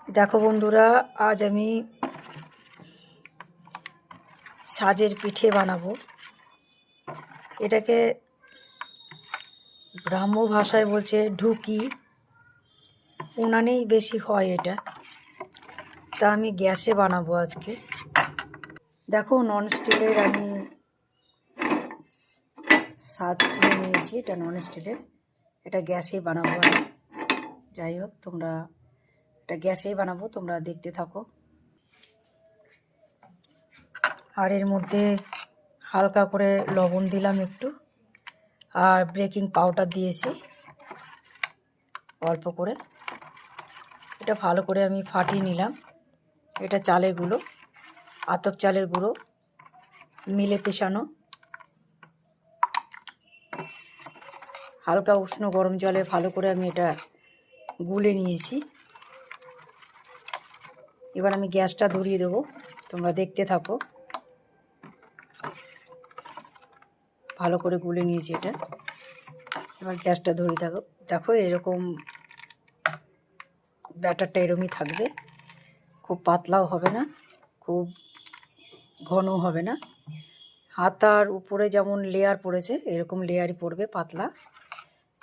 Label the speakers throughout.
Speaker 1: দেখো বন্ধুরা, আজ আমি সাজের পিঠে বানাবো। এটাকে গ্রাম্য ভাষায় বলছে ঢুকি। উনানেই বেশি হয় এটা, তা আমি গ্যাসে বানাবো আজকে। দেখো, নন স্টিলের আমি সাজ কিনে নিয়েছি। এটা নন স্টিলের, এটা গ্যাসেই বানাবো আমি। যাই হোক, তোমরা এটা গ্যাসেই বানাবো, তোমরা দেখতে থাকো। আর এর মধ্যে হালকা করে লবণ দিলাম একটু, আর বেকিং পাউডার দিয়েছি অল্প করে। এটা ভালো করে আমি ফাটিয়ে নিলাম। এটা চালের গুঁড়ো, আতপ চালের গুঁড়ো মিলে পেশানো। হালকা উষ্ণ গরম জলে ভালো করে আমি এটা গুলে নিয়েছি। এবার আমি গ্যাসটা ধরিয়ে দেবো, তোমরা দেখতে থাকো। ভালো করে গুলে নিয়েছি এটা, এবার গ্যাসটা ধরিয়ে থাকো। দেখো, এরকম ব্যাটারটা এরকমই থাকবে, খুব পাতলাও হবে না, খুব ঘনও হবে না। হাতার উপরে যেমন লেয়ার পড়েছে এরকম লেয়ারই পড়বে, পাতলা।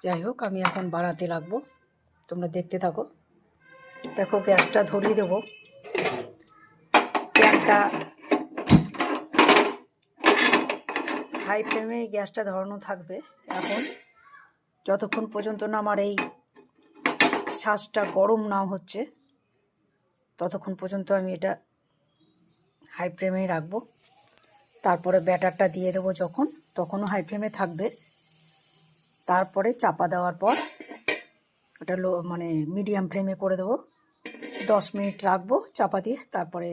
Speaker 1: যাই হোক, আমি এখন বানাতে লাগবো, তোমরা দেখতে থাকো। দেখো, গ্যাসটা ধরিয়ে দেবো। প্যানটা হাই ফ্লেমে গ্যাসটা ধরানো থাকবে এখন, যতক্ষণ পর্যন্ত না আমার এই ছাঁচটা গরম না হচ্ছে ততক্ষণ পর্যন্ত আমি এটা হাই ফ্লেমেই রাখবো। তারপরে ব্যাটারটা দিয়ে দেবো যখন, তখনও হাই ফ্লেমে থাকবে। তারপরে চাপা দেওয়ার পর ওটা মানে মিডিয়াম ফ্লেমে করে দেবো। 10 মিনিট রাখবো চাপা দিয়ে, তারপরে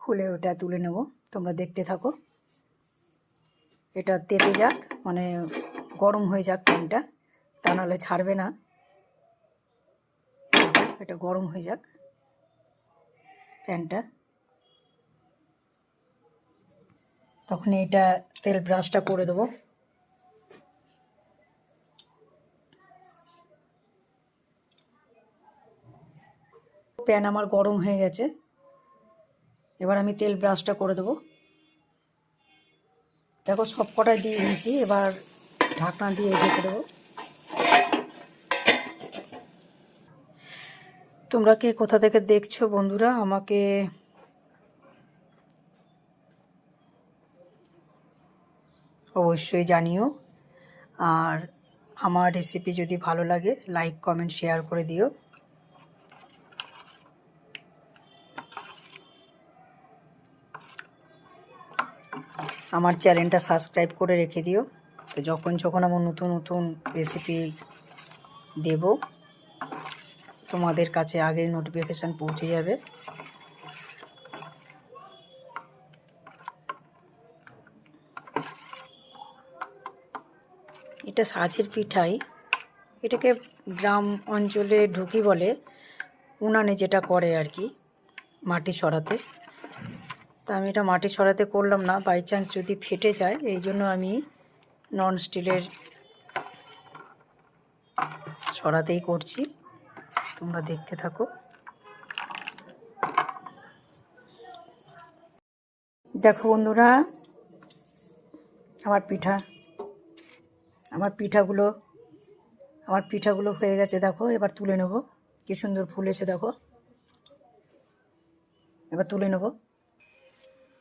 Speaker 1: খুলে ওটা তুলে নেব। তোমরা দেখতে থাকো। এটা তেতে যাক, মানে গরম হয়ে যাক প্যানটা, তা নাহলে ছাড়বে না। এটা গরম হয়ে যাক প্যানটা, তখন এটা তেল ব্রাশটা করে দেবো। প্যান আমার গরম হয়ে গেছে, এবার আমি তেল ব্রাশটা করে দেবো। দেখো, সব কটাই দিয়ে দিয়েছি, এবার ঢাকনা দিয়ে ঢেকে দেবো। তোমরা কে কোথা থেকে দেখছো বন্ধুরা আমাকে অবশ্যই জানিও। আর আমার রেসিপি যদি ভালো লাগে, লাইক কমেন্ট শেয়ার করে দিও। আমার চ্যানেলটা সাবস্ক্রাইব করে রেখে দিও, তো যখন যখন আমার নতুন নতুন রেসিপি দেব তোমাদের কাছে আগে নোটিফিকেশান পৌঁছে যাবে। এটা সাজের পিঠাই, এটাকে গ্রাম অঞ্চলে ঢুকি বলে, উনানে যেটা করে আর কি, মাটি সরাতে। তা আমি এটা মাটি সরাতে করলাম না, বাই চান্স যদি ফেটে যায়, এই জন্য আমি নন স্টিলের সরাতেই করছি। তোমরা দেখতে থাকো। দেখো বন্ধুরা, আমার পিঠাগুলো হয়ে গেছে। দেখো, এবার তুলে নেব। কি সুন্দর ফুলেছে দেখো, এবার তুলে নেব।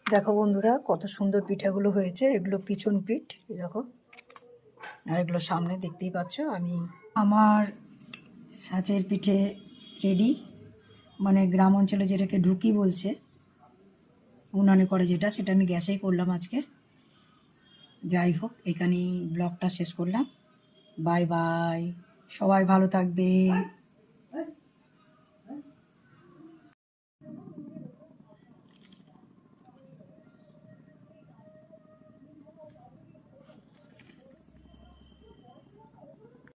Speaker 1: দেখো বন্ধুরা, কত সুন্দর পিঠাগুলো হয়েছে। এগুলো পিছন পিঠ, দেখো, আর এগুলো সামনে, দেখতেই পাচ্ছ। আমার সাজের পিঠে রেডি, মানে গ্রাম অঞ্চলে যেটাকে ঢুকি বলছে, উনানে করে যেটা, সেটা আমি গ্যাসেই করলাম আজকে। যাই হোক, এখানেই ব্লগটা শেষ করলাম। বাই বাই, সবাই ভালো থাকবে।